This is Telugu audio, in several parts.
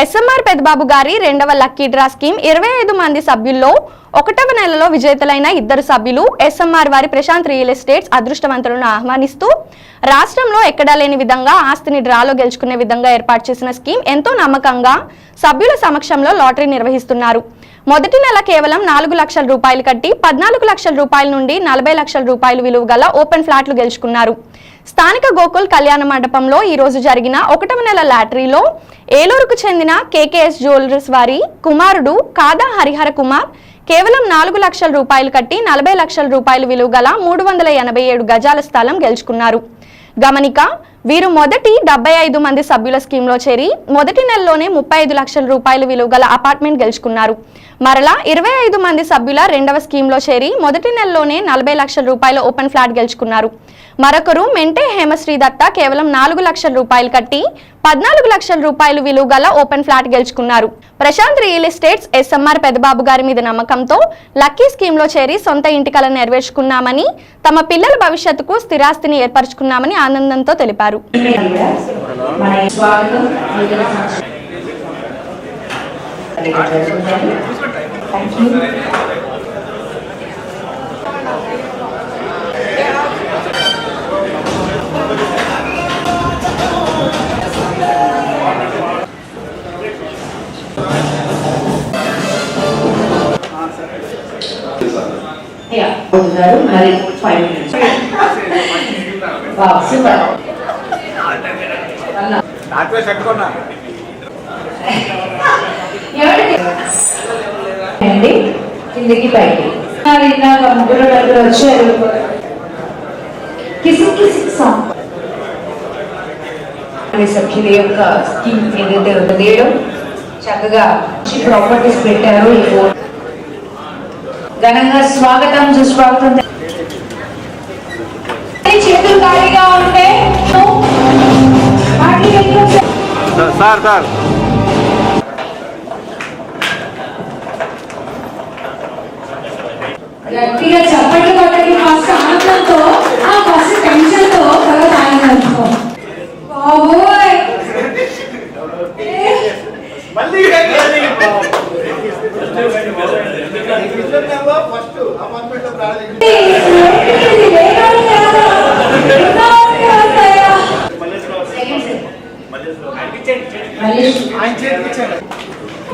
ఎస్ఎంఆర్ పెద్దబాబు గారి రెండవ లక్కీ డ్రా స్కీమ్ 25 మంది సభ్యుల్లో 1వ నెలలో విజేతలైన 2 సభ్యులు ఎస్ఎంఆర్ వారి ప్రశాంత్ రియల్ ఎస్టేట్స్ అదృష్టవంతులను ఆహ్వానిస్తూ రాష్ట్రంలో ఎక్కడా లేని విధంగా ఆస్తిని డ్రాలో గెలుచుకునే విధంగా ఏర్పాటు చేసిన స్కీమ్ ఎంతో నమ్మకంగా సభ్యుల సమక్షంలో లాటరీ నిర్వహిస్తున్నారు. మొదటి నెల కేవలం 4 లక్షల రూపాయలు కట్టి 14 లక్షల రూపాయల నుండి 40 లక్షల రూపాయలు విలువ గల ఓపెన్ ఫ్లాట్లు గెలుచుకున్నారు. స్థానిక గోకుల్ కళ్యాణ మండపంలో ఈ రోజు జరిగిన 1వ నెల లాటరీలో ఏలూరుకు చెందిన కేకేఎస్ జ్యువెలర్స్ వారి కుమారుడు కాదా హరిహర కుమార్ కేవలం 4 లక్షల రూపాయలు కట్టి 40 లక్షల రూపాయలు విలువ గల 387 గజాల స్థలం గెలుచుకున్నారు. గమనిక, వీరు మొదటి 75 మంది సభ్యుల స్కీమ్లో చేరి మొదటి నెలలోనే 35 లక్షల రూపాయలు విలువ గల అపార్ట్మెంట్ గెలుచుకున్నారు. మరలా 25 మంది సభ్యుల రెండవ స్కీమ్లో చేరి మొదటి నెలలోనే 40 లక్షల రూపాయల ఓపెన్ ఫ్లాట్ గెలుచుకున్నారు. మరొకరు మెంటే హేమశ్రీ దత్త కేవలం 4 లక్షల రూపాయలు కట్టి 14 లక్షల రూపాయలు విలువ గల ఓపెన్ ఫ్లాట్ గెలుచుకున్నారు. ప్రశాంత్ రియల్ ఎస్టేట్స్ ఎస్ఎంఆర్ పెద్దబాబు గారి మీద నమ్మకంతో లక్కీ స్కీమ్లో చేరి సొంత ఇంటి కల నెరవేర్చుకున్నామని, తమ పిల్లల భవిష్యత్తుకు స్థిరాస్తిని ఏర్పరచుకున్నామని ఆనందంతో తెలిపారు. Yeah, మరి 5 minutes. Wow, super. నాట్వే చెట్టుకున్నా అండి కిందకి పైకి ఇందాక ముగ్గురు నలుగురు వచ్చారు. సభ్యుల యొక్క స్కీమ్ ఏదైతే ఉందో చక్కగా ప్రాపర్టీస్ పెట్టారు. ఘనంగా స్వాగతం సుస్వాగతం. చేతులు ఖాళీగా ఉంటే సార్ గట్టిగా చప్పట్లు కొట్టకి ఫస్ట్ ఆనందంతో ఫస్ట్ టెన్షన్ తో తర్వాత ఆనందంతో బాబోయ్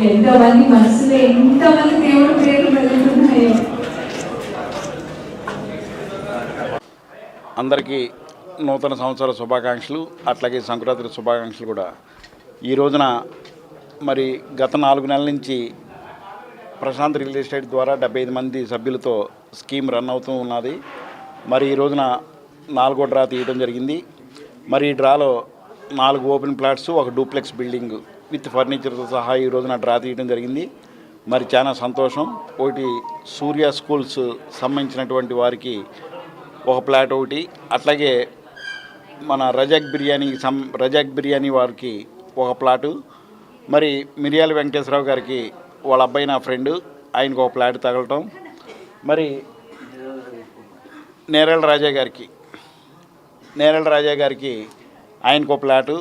ఎంతమంది మనసులో ఎంతమంది దేవుడు పేర్లు వెళ్తున్నాయో. అందరికీ నూతన సంవత్సర శుభాకాంక్షలు, అట్లాగే సంక్రాంతి శుభాకాంక్షలు కూడా. ఈ రోజున మరి గత 4 నెలల నుంచి ప్రశాంత్ రియల్ ఎస్టేట్ ద్వారా 75 మంది సభ్యులతో స్కీమ్ రన్ అవుతూ ఉన్నది. మరి ఈ రోజున 4వ డ్రా తీయడం జరిగింది. మరి ఈ డ్రాలో 4 open plots, 1 duplex building with ఫర్నిచర్తో సహా ఈ రోజున డ్రా తీయడం జరిగింది. మరి చాలా సంతోషం. ఒకటి సూర్య స్కూల్స్ సంబంధించినటువంటి వారికి 1 ప్లాట్ ఒకటి, అట్లాగే మన రజాక్ బిర్యానీ వారికి 1 ప్లాటు, మరి మిరియాల వెంకటేశ్వరరావు గారికి వాళ్ళ అబ్బాయి నా ఫ్రెండ్ ఆయనకు 1 ప్లాట్ తగలటం, మరి నేరేళ్ళ రాజా గారికి ఆయనకు 1 ప్లాటు,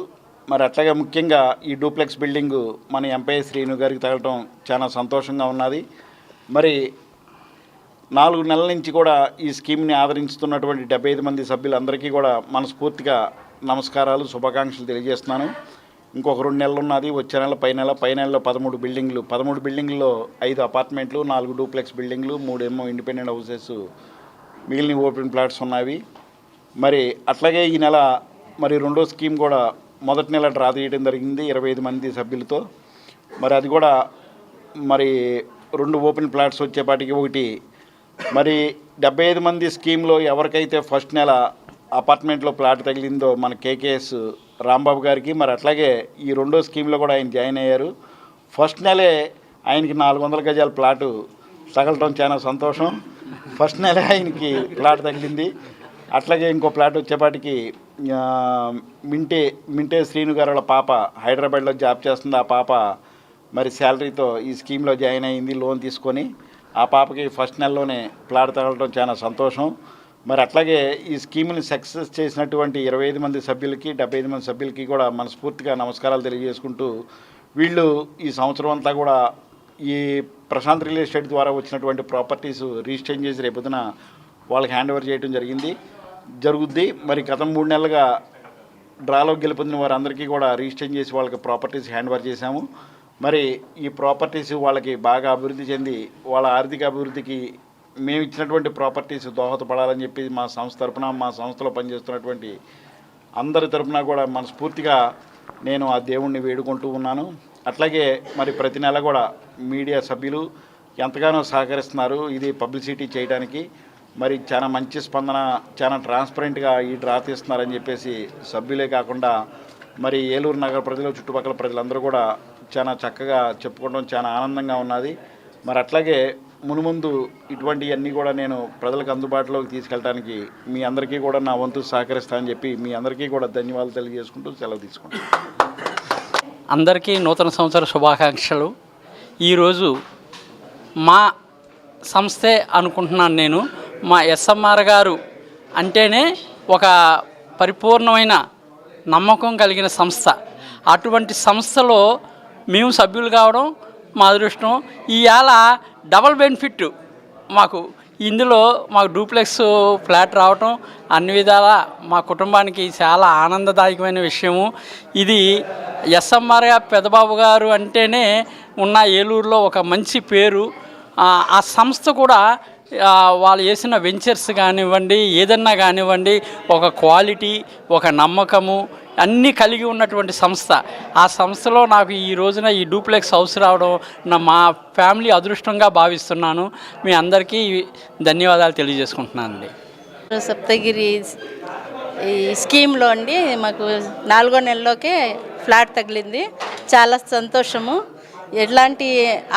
మరి అట్లాగే ముఖ్యంగా ఈ డూప్లెక్స్ బిల్డింగు మన ఎంపై శ్రీను గారికి తగలటం చాలా సంతోషంగా ఉన్నది. మరి 4 నెలల నుంచి కూడా ఈ స్కీమ్ని ఆదరించుతున్నటువంటి 75 మంది సభ్యులందరికీ కూడా మనస్ఫూర్తిగా నమస్కారాలు, శుభాకాంక్షలు తెలియజేస్తున్నాను. ఇంకొక 2 నెలలు ఉన్నది. వచ్చే నెల పై నెలలో 13 బిల్డింగ్లలో 5 అపార్ట్మెంట్లు, 4 డూప్లెక్స్ బిల్డింగ్లు, 3 ఏమో ఇండిపెండెంట్ హౌసెస్, మిగిలిన ఓపెన్ ప్లాట్స్ ఉన్నవి. మరి అట్లాగే ఈ నెల మరి 2వ స్కీమ్ కూడా మొదటి నెల డ్రా తీయడం జరిగింది 25 మంది సభ్యులతో. మరి అది కూడా మరి 2 ఓపెన్ ప్లాట్స్ వచ్చేపాటికి ఒకటి. మరి 75 మంది స్కీమ్లో ఎవరికైతే ఫస్ట్ నెల అపార్ట్మెంట్లో ప్లాట్ తగిలిందో మన కేకేఎస్ రాంబాబు గారికి, మరి అట్లాగే ఈ 2వ స్కీమ్లో కూడా ఆయన జాయిన్ అయ్యారు. ఫస్ట్ నెలే ఆయనకి 400 గజాల ప్లాటు తగలటం చాలా సంతోషం. ఫస్ట్ నెలే ఆయనకి ప్లాట్ తగిలింది. అట్లాగే ఇంకో ప్లాట్ వచ్చేపాటికి మింటే శ్రీను గారు వాళ్ళ పాప హైదరాబాద్లో జాబ్ చేస్తుంది. ఆ పాప మరి శాలరీతో ఈ స్కీమ్లో జాయిన్ అయ్యింది లోన్ తీసుకొని. ఆ పాపకి ఫస్ట్ నెలలోనే ప్లాట్ తగలటం చాలా సంతోషం. మరి అట్లాగే ఈ స్కీమ్ని సక్సెస్ చేసినటువంటి 25 మంది సభ్యులకి 75 మంది సభ్యులకి కూడా మనస్ఫూర్తిగా నమస్కారాలు తెలియజేసుకుంటూ వీళ్ళు ఈ సంవత్సరం అంతా కూడా ఈ ప్రశాంత్ రియల్ ఎస్టేట్ ద్వారా వచ్చినటువంటి ప్రాపర్టీస్ రిజిస్టర్ చేసి రేపొద్దున వాళ్ళకి హ్యాండ్ ఓవర్ చేయడం జరుగుద్ది. మరి గత 3 నెలలుగా డ్రాలో గెలుపొందిన వారందరికీ కూడా రిజిస్టర్ చేసి వాళ్ళకి ప్రాపర్టీస్ హ్యాండ్ ఓవర్ చేశాము. మరి ఈ ప్రాపర్టీస్ వాళ్ళకి బాగా అభివృద్ధి చెంది వాళ్ళ ఆర్థిక అభివృద్ధికి మేము ఇచ్చినటువంటి ప్రాపర్టీస్ దోహదపడాలని చెప్పి మా సంస్థ తరపున, మా సంస్థలో పనిచేస్తున్నటువంటి అందరి తరపున కూడా మనస్ఫూర్తిగా నేను ఆ దేవుణ్ణి వేడుకుంటూ ఉన్నాను. అట్లాగే మరి ప్రతి నెల కూడా మీడియా సభ్యులు ఎంతగానో సహకరిస్తున్నారు ఇది పబ్లిసిటీ చేయడానికి. మరి చాలా మంచి స్పందన, చాలా ట్రాన్స్పరెంట్గా ఈ డ్రా తీస్తున్నారని చెప్పేసి సభ్యులే కాకుండా మరి ఏలూరు నగర ప్రజలు, చుట్టుపక్కల ప్రజలందరూ కూడా చాలా చక్కగా చెప్పుకోవడం చాలా ఆనందంగా ఉన్నది. మరి అట్లాగే మునుముందు ఇటువంటివన్నీ కూడా నేను ప్రజలకు అందుబాటులోకి తీసుకెళ్ళడానికి మీ అందరికీ కూడా నా వంతు సహకరిస్తానని చెప్పి మీ అందరికీ కూడా ధన్యవాదాలు తెలియజేసుకుంటూ సెలవు తీసుకుంటాను. అందరికీ నూతన సంవత్సర శుభాకాంక్షలు. ఈరోజు మా సంస్థే అనుకుంటున్నాను నేను. మా ఎస్ఎంఆర్ గారు అంటేనే ఒక పరిపూర్ణమైన నమ్మకం కలిగిన సంస్థ. అటువంటి సంస్థలో మేము సభ్యులు కావడం మా అదృష్టం. ఇవాళ డబల్ బెనిఫిట్ మాకు ఇందులో మాకు డూప్లెక్స్ ఫ్లాట్ రావటం అన్ని విధాల మా కుటుంబానికి చాలా ఆనందదాయకమైన విషయము. ఇది ఎస్ఎంఆర్ పెదబాబు గారు అంటేనే ఉన్న ఏలూరులో ఒక మంచి పేరు. ఆ సంస్థ కూడా వాళ్ళు చేసిన వెంచర్స్ కానివ్వండి, ఏదన్నా కానివ్వండి, ఒక క్వాలిటీ, ఒక నమ్మకము అన్నీ కలిగి ఉన్నటువంటి సంస్థ. ఆ సంస్థలో నాకు ఈ రోజున ఈ డూప్లెక్స్ హౌస్ రావడం మా ఫ్యామిలీ అదృష్టంగా భావిస్తున్నాను. మీ అందరికీ ధన్యవాదాలు తెలియజేసుకుంటున్నానండి. సప్తగిరి ఈ స్కీమ్లో అండి మాకు 4వ నెలలోకే ఫ్లాట్ తగిలింది. చాలా సంతోషము. ఎట్లాంటి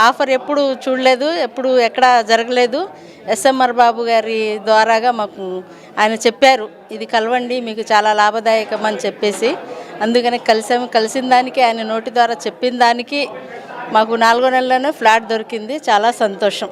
ఆఫర్ ఎప్పుడు చూడలేదు, ఎప్పుడు ఎక్కడ జరగలేదు. ఎస్ఎంఆర్ బాబు గారి ద్వారాగా మాకు ఆయన చెప్పారు ఇది కలవండి మీకు చాలా లాభదాయకం అని చెప్పేసి, అందుకని కలిసిన దానికి ఆయన నోటి ద్వారా చెప్పిన దానికి మాకు 4వ నెలలోనే ఫ్లాట్ దొరికింది. చాలా సంతోషం.